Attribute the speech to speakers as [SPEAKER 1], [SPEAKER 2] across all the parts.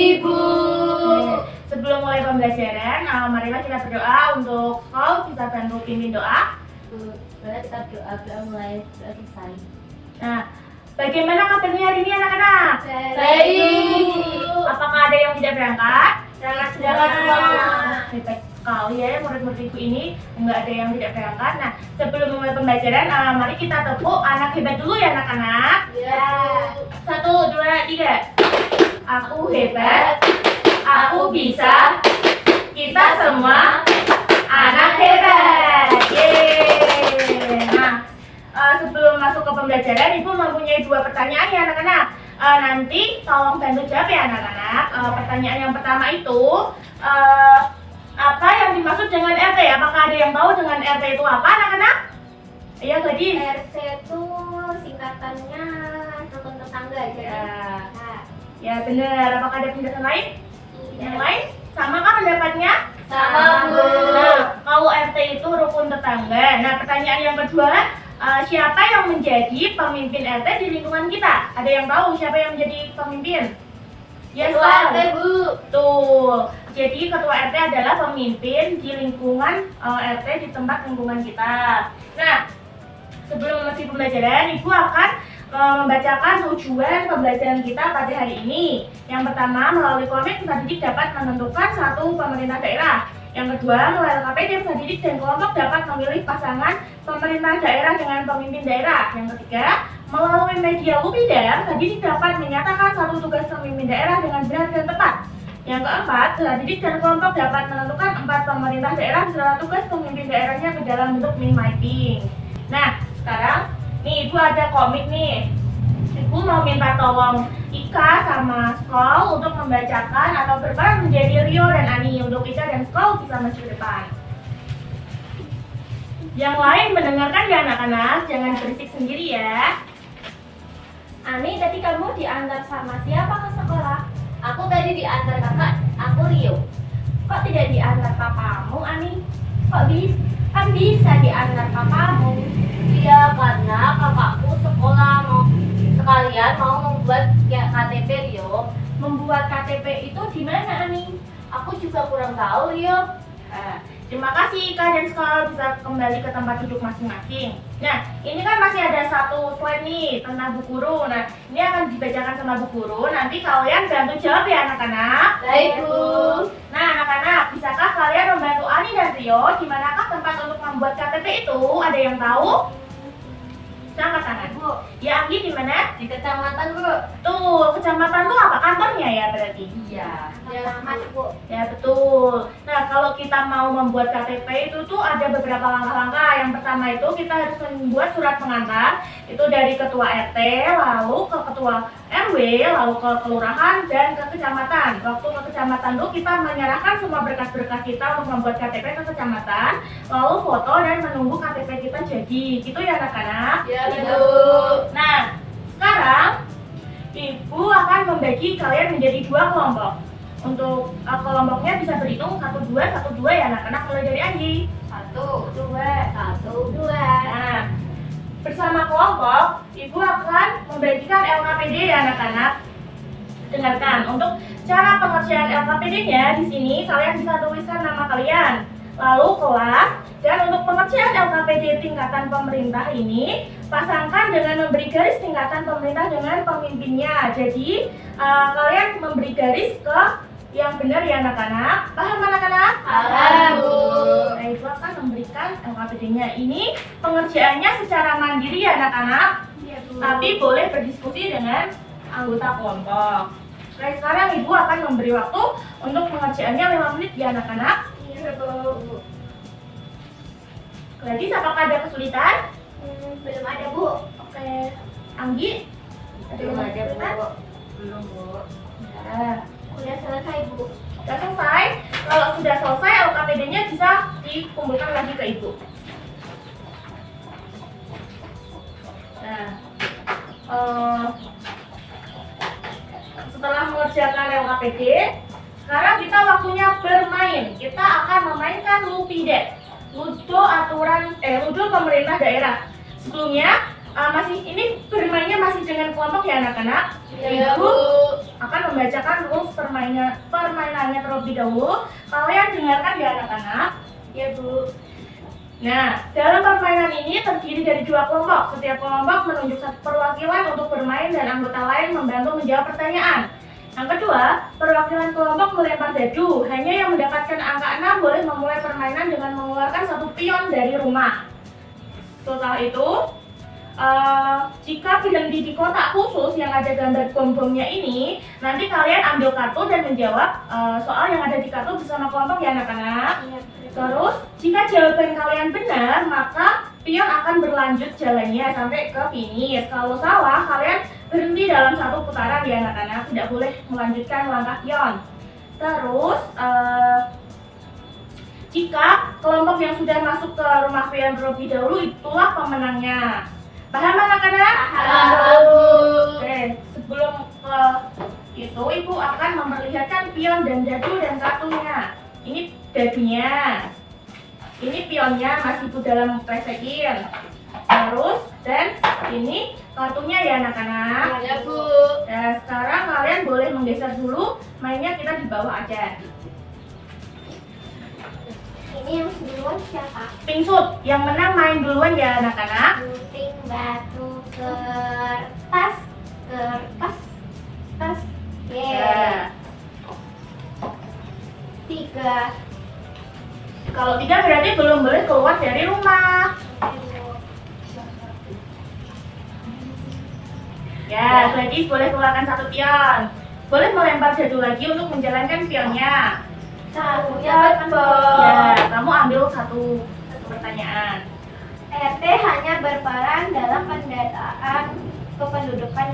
[SPEAKER 1] Ibu.
[SPEAKER 2] Sebelum mulai pembelajaran, marilah kita berdoa untuk sekolah. Bisa bantu pimpin doa.
[SPEAKER 1] Boleh kita doa mulai selesai.
[SPEAKER 2] Nah, bagaimana kabarnya hari ini anak-anak?
[SPEAKER 1] Baik.
[SPEAKER 2] Apakah ada yang tidak berangkat?
[SPEAKER 1] Berangkat
[SPEAKER 2] semua. Hebat sekali ya murid-murid ibu ini, nggak ada yang tidak berangkat. Nah, sebelum mulai pembelajaran, mari kita tepuk anak hebat dulu ya anak-anak.
[SPEAKER 1] Ya.
[SPEAKER 2] 1, 2, 3. Aku hebat, aku bisa, kita semua anak hebat. Yeay. Nah, sebelum masuk ke pembelajaran, ibu mempunyai 2 pertanyaan ya anak-anak. Nanti tolong bantu jawab ya anak-anak. Pertanyaan yang pertama itu, apa yang dimaksud dengan RT? Apakah ada yang tahu dengan RT itu apa anak-anak? Iya, Gadis.
[SPEAKER 1] RT itu singkatannya rukun tetangga aja.
[SPEAKER 2] Ya benar. Apakah ada penjelasan lain? Yang lain? Sama kah pendapatnya?
[SPEAKER 1] Sama, Bu.
[SPEAKER 2] Nah, kalau RT itu rukun tetangga. Nah, pertanyaan yang kedua, siapa yang menjadi pemimpin RT di lingkungan kita? Ada yang tahu siapa yang menjadi pemimpin? Yes,
[SPEAKER 1] Ketua
[SPEAKER 2] Pak.
[SPEAKER 1] RT, Bu.
[SPEAKER 2] Betul. Jadi ketua RT adalah pemimpin di lingkungan RT di tempat lingkungan kita. Nah, sebelum memasuki pembelajaran, Ibu akan membacakan tujuan pembelajaran kita pada hari ini. Yang pertama, melalui komik peserta didik dapat menentukan satu pemerintah daerah. Yang kedua, melalui KPD peserta didik dan kelompok dapat memilih pasangan pemerintah daerah dengan pemimpin daerah. Yang ketiga, melalui media Lupida, peserta didik dapat menyatakan satu tugas pemimpin daerah dengan benar dan tepat. Yang keempat, peserta didik dan kelompok dapat menentukan 4 pemerintah daerah beserta tugas pemimpin daerahnya ke dalam bentuk mini mapping. Nah, sekarang nih Ibu ada komik nih. Ibu mau minta tolong Ika sama Skol untuk membacakan atau berperan menjadi Rio dan Ani. Untuk Ika dan Skol bisa maju ke depan. Yang lain mendengarkan ya anak-anak, jangan berisik sendiri ya.
[SPEAKER 1] Ani, tadi kamu diantar sama siapa ke sekolah? Aku tadi diantar kakak, aku Rio. Kok tidak diantar papamu, Ani? Kok bisa diantar papamu? Iya, karena kakakku sekolah sekalian mau membuat KTP, Rio. Membuat KTP itu di mana, Ani? Aku juga kurang tahu, Rio.
[SPEAKER 2] Terima kasih Ika dan Skol, bisa kembali ke tempat duduk masing-masing. Nah, ini kan masih ada satu slide nih tentang Bu Guru. Nah, ini akan dibacakan sama Bu Guru. Nanti kalian bantu jawab ya anak-anak.
[SPEAKER 1] Baik, Bu.
[SPEAKER 2] Nah, anak-anak, bisakah kalian membantu Ani dan Rio? Di manakah tempat untuk membuat KTP itu? Ada yang tahu? Bisa angkat tangan.
[SPEAKER 1] Bu,
[SPEAKER 2] Ya, Anggi di mana?
[SPEAKER 1] di kecamatan, Bu.
[SPEAKER 2] Tuh, kecamatan tuh apa? Kantornya ya berarti?
[SPEAKER 1] Iya. Kecamatan, Bu.
[SPEAKER 2] Ya betul. Nah, kalau kita mau membuat KTP itu tuh ada beberapa langkah-langkah. Yang pertama itu kita harus membuat surat pengantar. Itu dari ketua RT, lalu ke ketua RW, lalu ke kelurahan dan ke kecamatan. Waktu ke kecamatan tuh kita menyerahkan semua berkas-berkas kita untuk membuat KTP ke kecamatan, lalu foto dan menunggu KTP kita jadi. Gitu ya anak-anak?
[SPEAKER 1] Ya,
[SPEAKER 2] Gitu. Nah, sekarang Ibu akan membagi kalian menjadi 2 kelompok. Untuk kelompoknya bisa berhitung 1, 2 ya anak-anak, mulai dari Andi.
[SPEAKER 1] 1, 2, 1, 2.
[SPEAKER 2] Nah, bersama kelompok, Ibu akan membagikan LKPD ya anak-anak. Dengarkan, untuk cara pengerjaan LKPD-nya di sini kalian bisa tuliskan nama kalian, lalu kelas, dan untuk pengerjaan LKPD tingkatan pemerintah ini pasangkan dengan memberi garis tingkatan pemerintah dengan pemimpinnya. Jadi kalian memberi garis ke yang benar ya anak-anak. Paham anak-anak?
[SPEAKER 1] Paham, Bu.
[SPEAKER 2] Nah, Ibu akan memberikan LKPD-nya. Ini pengerjaannya secara mandiri ya anak-anak.
[SPEAKER 1] Iya, Bu.
[SPEAKER 2] Tapi boleh berdiskusi dengan anggota kelompok. Nah, sekarang Ibu akan memberi waktu untuk pengerjaannya 5 menit ya anak-anak.
[SPEAKER 1] Iya, Bu.
[SPEAKER 2] Gadis, apakah ada kesulitan?
[SPEAKER 1] Belum ada, Bu.
[SPEAKER 2] Oke. Anggi?
[SPEAKER 1] Belum ada,
[SPEAKER 2] kesulitan?
[SPEAKER 1] Bu. Belum, Bu.
[SPEAKER 2] Ya.
[SPEAKER 1] Udah selesai, Bu.
[SPEAKER 2] Sudah selesai? Kalau sudah selesai, LKPD-nya bisa dikumpulkan lagi ke Ibu. Nah, setelah mengerjakan LKPD, sekarang kita waktunya bermain. Kita akan memainkan Lupida, Ludo pemerintah daerah. Sebelumnya ini bermainnya masih dengan kelompok ya anak-anak.
[SPEAKER 1] Iya,
[SPEAKER 2] Ibu
[SPEAKER 1] Bu.
[SPEAKER 2] akan membacakan rules permainannya terlebih dahulu. Kalian dengarkan ya anak-anak.
[SPEAKER 1] Ya Bu.
[SPEAKER 2] Nah, dalam permainan ini terdiri dari 2 kelompok. Setiap kelompok menunjuk satu perwakilan untuk bermain dan anggota lain membantu menjawab pertanyaan. Yang kedua, perwakilan kelompok melempar dadu. Hanya yang mendapatkan angka 6 boleh memulai permainan dengan mengeluarkan 1 pion dari rumah. Setelah itu, jika berhenti di kotak khusus yang ada gambar bom-bomnya ini, nanti kalian ambil kartu dan menjawab soal yang ada di kartu bersama kelompok ya anak-anak.
[SPEAKER 1] Iya.
[SPEAKER 2] Terus, jika jawaban kalian benar, maka pion akan berlanjut jalannya sampai ke finish. Kalau salah, kalian berhenti dalam 1 putaran ya anak-anak, tidak boleh melanjutkan langkah pion. Terus, jika kelompok yang sudah masuk ke rumah pion terlebih dahulu, itulah pemenangnya. Paham anak-anak?
[SPEAKER 1] Paham, Bu.
[SPEAKER 2] Oke, sebelum ke itu, Ibu akan memperlihatkan pion dan dadu dan kartunya. Ini dadunya, ini pionnya masih Ibu dalam plesetin. Terus, dan ini kartunya ya anak-anak.
[SPEAKER 1] Ya Bu.
[SPEAKER 2] Nah, sekarang kalian boleh menggeser dulu, mainnya kita di bawah aja.
[SPEAKER 1] Ini yang duluan siapa?
[SPEAKER 2] Pingsut, yang menang main duluan ya anak-anak.
[SPEAKER 1] Gunting batu kertas kertas.
[SPEAKER 2] Ya.
[SPEAKER 1] 3.
[SPEAKER 2] Kalau 3 berarti belum boleh keluar dari rumah. Ya, Gladys boleh keluarkan 1 pion. Boleh melempar dadu lagi untuk menjalankan pionnya.
[SPEAKER 1] Satunya
[SPEAKER 2] Ya, kamu ambil 1 pertanyaan.
[SPEAKER 1] RT hanya berperan dalam pendataan kependudukan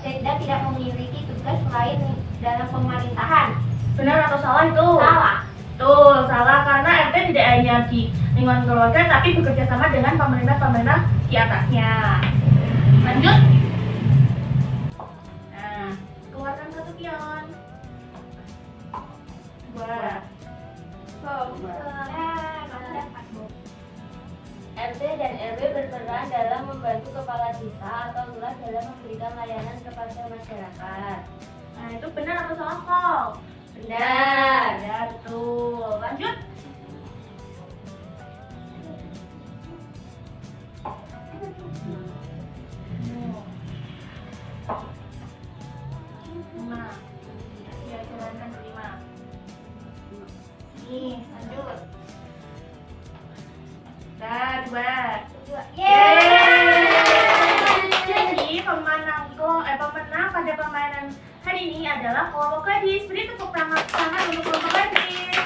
[SPEAKER 1] dan tidak memiliki tugas lain dalam pemerintahan.
[SPEAKER 2] Benar atau salah itu?
[SPEAKER 1] Salah.
[SPEAKER 2] Betul, salah karena RT tidak hanya di lingkungan keluarga tapi bekerja sama dengan pemerintah-pemerintah di atasnya. Lanjut. Nah, keluarkan 1 pion. 2.
[SPEAKER 1] RT dan RW berperan dalam membantu kepala desa atau lurah dalam memberikan layanan kepada masyarakat.
[SPEAKER 2] Nah, itu benar atau salah kok?
[SPEAKER 1] Benar.
[SPEAKER 2] Ya, betul. Lanjut. Lima. Ya, jalankan 5. Nih, lanjut. Dah, 2. Jadi pemenang pada permainan hari ini adalah kelompok Gladys. Beri tepuk tangan untuk kelompok Gladys.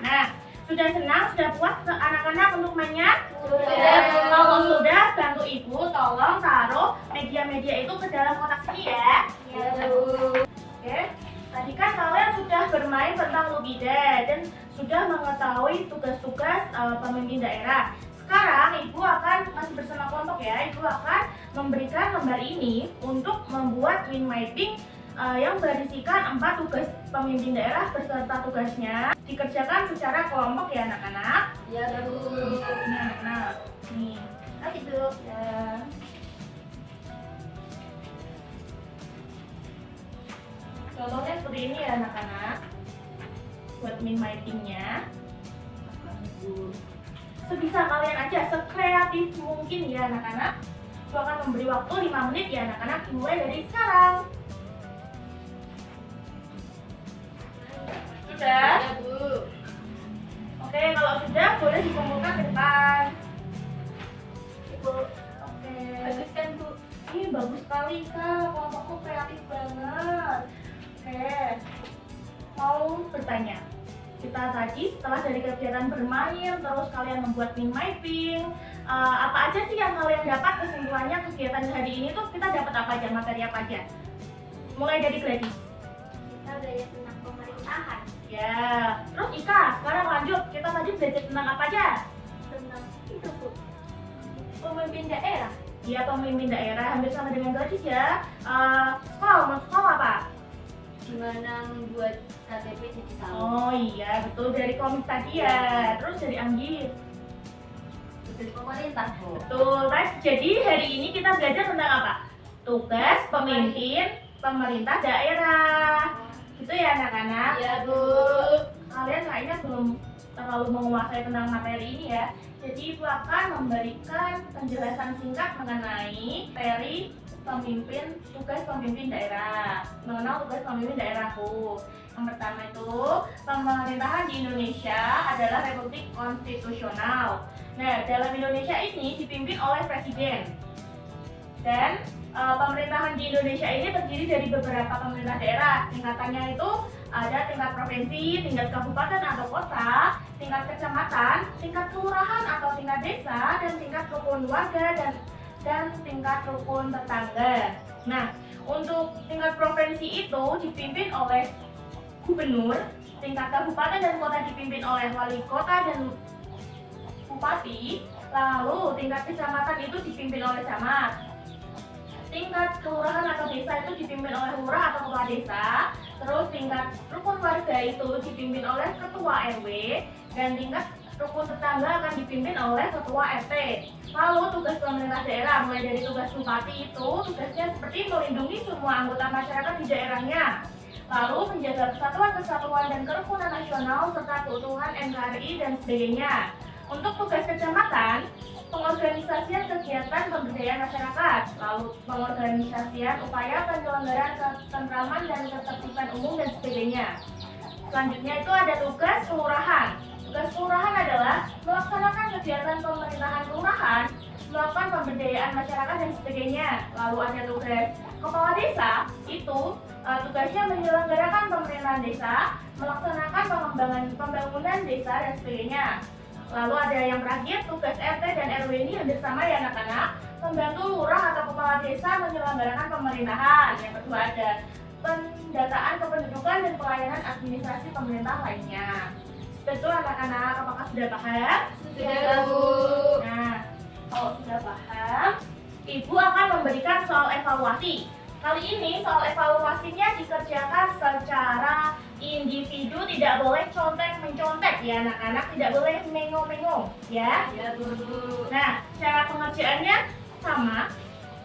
[SPEAKER 2] Nah, sudah senang, sudah puas anak-anak untuk mainnya?
[SPEAKER 1] Sudah.
[SPEAKER 2] Kalau sudah, bantu ibu tolong taruh media-media itu ke dalam kotak sini ya.
[SPEAKER 1] Ya, Bu.
[SPEAKER 2] Oke. Tadi kan kalian sudah bermain tentang Lubida dan sudah mengetahui tugas-tugas pemimpin daerah. Sekarang Ibu akan masih bersama kelompok ya. Ibu akan memberikan lembar ini untuk membuat mind mapping yang berisikan 4 tugas pemimpin daerah beserta tugasnya. Dikerjakan secara kelompok ya anak-anak.
[SPEAKER 1] Ya, Bu.
[SPEAKER 2] Nah, nih.
[SPEAKER 1] Kasih, Bu.
[SPEAKER 2] Ya. Contohnya seperti ini ya anak-anak. Buat mind mappingnya. Sebisa kalian aja, sekreatif mungkin ya anak-anak. Aku akan memberi waktu 5 menit ya anak-anak, dimulai dari sekarang. Sudah?
[SPEAKER 1] Ya, Bu.
[SPEAKER 2] Oke, kalau sudah boleh dikumpulkan ke depan.
[SPEAKER 1] Bu.
[SPEAKER 2] Oke.
[SPEAKER 1] Bagus kan, Bu?
[SPEAKER 2] Ini bagus sekali kak, kelompokku kreatif banget. Oke, mau bertanya. Kita tadi setelah dari kegiatan bermain, terus kalian membuat mind mapping, apa aja sih yang kalian dapat kesimpulannya kegiatan hari ini tuh kita dapat apa aja, materi apa aja? Mulai dari Gladys.
[SPEAKER 1] Kita belajar tentang pemerintahan.
[SPEAKER 2] Ya, terus Ika, sekarang lanjut. Kita tadi belajar tentang apa aja?
[SPEAKER 1] Tentang itu, Bu. Pemimpin daerah.
[SPEAKER 2] Ya, pemimpin daerah, hampir sama dengan Gladys ya. Mau sekolah apa?
[SPEAKER 1] Gimana membuat KTP jadi tahu.
[SPEAKER 2] Oh iya, betul, dari komik tadi ya. Terus dari Anggi.
[SPEAKER 1] Tugas pemerintah, Bu.
[SPEAKER 2] Betul, kan? Jadi hari ini kita belajar tentang apa? Tugas pemimpin pemerintah daerah. Gitu ya anak-anak.
[SPEAKER 1] Iya, Bu.
[SPEAKER 2] Kalian kayaknya belum terlalu menguasai tentang materi ini ya. Jadi Ibu akan memberikan penjelasan singkat mengenai materi tugas pemimpin daerah. Mengenal tugas pemimpin daerahku. Yang pertama itu, pemerintahan di Indonesia adalah republik konstitusional. Nah, dalam Indonesia ini dipimpin oleh presiden. Dan pemerintahan di Indonesia ini terdiri dari beberapa pemerintah daerah. Tingkatannya itu ada tingkat provinsi, tingkat kabupaten atau kota, tingkat kecamatan, tingkat kelurahan atau tingkat desa, dan tingkat rukun warga dan tingkat rukun tetangga. Nah, untuk tingkat provinsi itu dipimpin oleh gubernur, tingkat kabupaten dan kota dipimpin oleh wali kota dan bupati, lalu tingkat kecamatan itu dipimpin oleh camat. Tingkat kelurahan atau desa itu dipimpin oleh lurah atau kepala desa. Terus tingkat rukun warga itu dipimpin oleh ketua RW, dan tingkat rukun tetangga akan dipimpin oleh ketua RT. Lalu tugas pemerintah daerah, mulai dari tugas bupati itu tugasnya seperti melindungi semua anggota masyarakat di daerahnya, lalu menjaga kesatuan dan kerukunan nasional serta keutuhan NKRI dan sebagainya. Untuk tugas kecamatan, pengorganisasian kegiatan pemberdayaan masyarakat, lalu pengorganisasian upaya penyelenggaraan ketentraman dan ketertiban umum dan sebagainya. Selanjutnya itu ada tugas kelurahan. Tugas kelurahan adalah melaksanakan kegiatan pemerintahan kelurahan, melakukan pemberdayaan masyarakat dan sebagainya. Lalu ada tugas kepala desa, itu tugasnya menyelenggarakan pemerintahan desa, melaksanakan pembangunan desa dan sebagainya. Lalu ada yang terakhir, tugas RT dan RW ini hampir sama ya anak-anak, membantu lurah atau kepala desa menyelenggarakan pemerintahan. Yang kedua ada pendataan kependudukan dan pelayanan administrasi pemerintah lainnya. Betul anak-anak, apakah sudah paham?
[SPEAKER 1] Sudah, Bu.
[SPEAKER 2] Nah, kalau sudah paham, Ibu akan memberikan soal evaluasi. Kali ini soal evaluasinya dikerjakan secara individu, tidak boleh contek-mencontek ya anak-anak, tidak boleh mengong-mengong ya.
[SPEAKER 1] Iya, Bu.
[SPEAKER 2] Nah, cara pengerjaannya sama,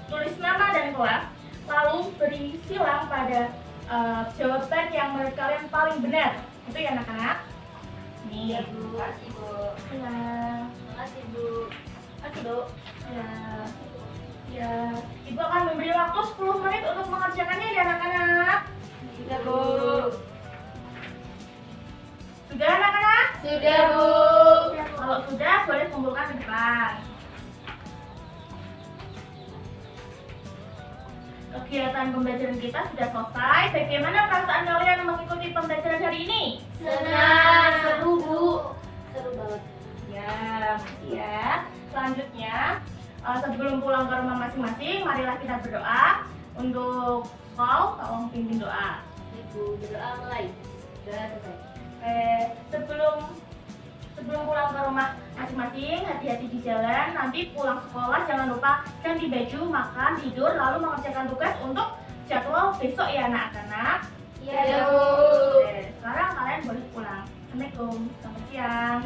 [SPEAKER 2] tulis nama dan kelas, lalu beri silang pada jawaban yang menurut kalian paling benar. Itu ya anak-anak. Nih,
[SPEAKER 1] Iya, Bu. Makasih, Bu.
[SPEAKER 2] ya,
[SPEAKER 1] Makasih, Bu. Makasih, Bu.
[SPEAKER 2] ya, ya. Ibu akan memberi waktu 10 menit untuk mengerjakannya ya anak-anak.
[SPEAKER 1] Sudah, Bu.
[SPEAKER 2] Sudah anak-anak?
[SPEAKER 1] Sudah, Bu.
[SPEAKER 2] Kalau sudah, boleh kumpulkan di depan. Kegiatan pembelajaran kita sudah selesai. Bagaimana perasaan kalian mengikuti pembelajaran hari ini?
[SPEAKER 1] Senang, seru, Bu. Seru banget.
[SPEAKER 2] Ya, ya. Selanjutnya, sebelum pulang ke rumah masing-masing, marilah kita berdoa. Untuk kau, tolong pimpin doa.
[SPEAKER 1] Ibu, berdoa mulai. Sudah selesai.
[SPEAKER 2] Sebelum pulang ke rumah masing-masing, hati-hati di jalan. Nanti pulang sekolah jangan lupa ganti baju, makan, tidur, lalu mengerjakan tugas untuk jadwal besok ya anak-anak.
[SPEAKER 1] Iya, Bu.
[SPEAKER 2] Oke, sekarang kalian boleh pulang. Assalamualaikum, selamat siang.